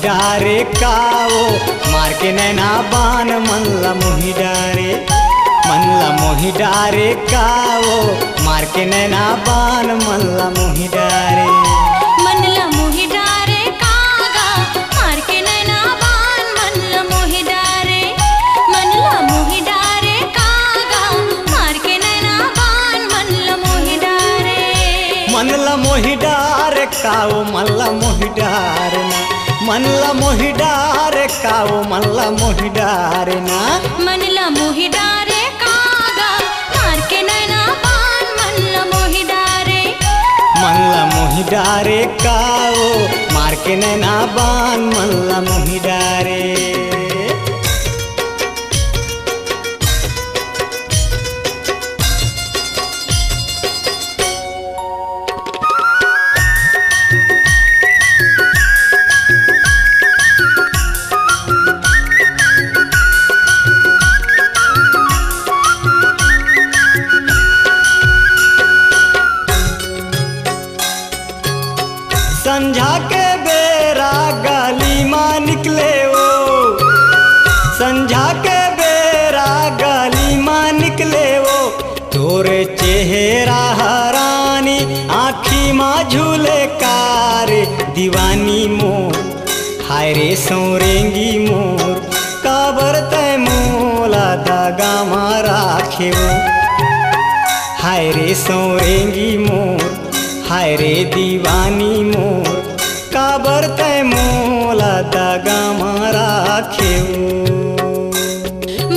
डारे काओ मार के नैना बान मनला मोही डारे, मनला मोही डारे काओ मार के नैना बान मनला मोही डारे। मनला मोही डारे कागा मार के नैना बान मनला मोही डारे, मनला मोही डारे कागा मार के नैना बान मनला मोही डारे। मनला मोही डारे काओ मनला मोही डारे ना, मनला मोही डारे काओ मनला मोही डारे ना। मनला मोही डारे कागा मार के नैना बान मनला मोही डारे, मनला मोही डारे काओ मार के नैना बान मनला मोही डारे। संझा के बेरा गली माँ निकले वो, संझा के बेरा गली माँ निकले वो। तोरे चेहरा हरानी आँखी माँ झूले कारे दीवानी मोर, हाय रे सोरेंगी मोर काबर तय मोला दागा माँ राखे वो। हाय रे सोरेंगी मोर, हाय रे दीवानी मोर काबर तय मोला दागा मारा खेऊ।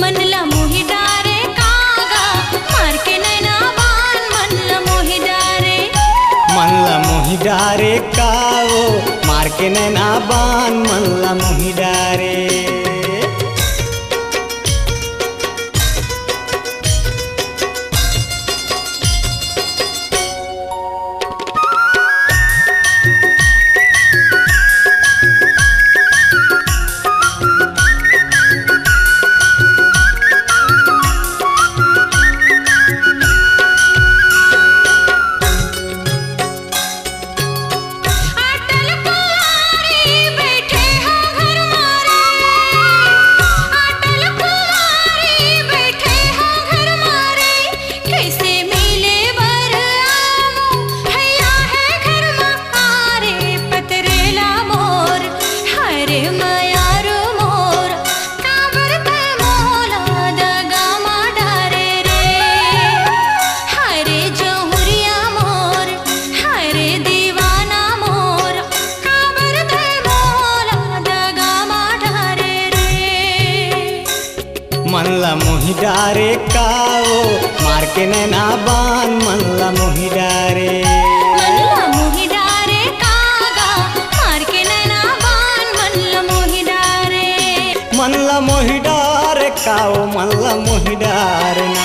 मनला मोही डारे कागा मार के नैना बान मनला मोही डारे, मनला मोही डारे काओ मार के नैना बान मनला मोही डारे। मनला मोही डारे काओ मार के नैना बान मनला मोही डारे, मनला मोही डारे कागा मार के नैना बान मनला मोही डारे। मनला मोही डारे काओ मनला मोही डारे ना,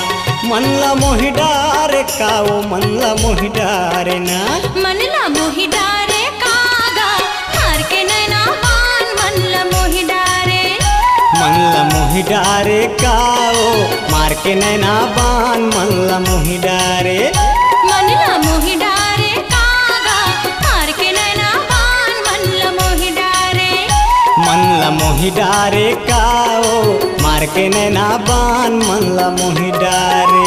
मनला मोही डारे काओ मनला मोही डारे ना। मनला मोही डारे कागा मार के नैना बान मनला मोही डारे, मनला मोही डारे काओ मार के नैना बान मनला मोही डारे। मनला मोही डारे कागा मार के नैना बान मनला मोही डारे, मनला मोही डारे काओ मार के नैना बान मनला मोही डारे।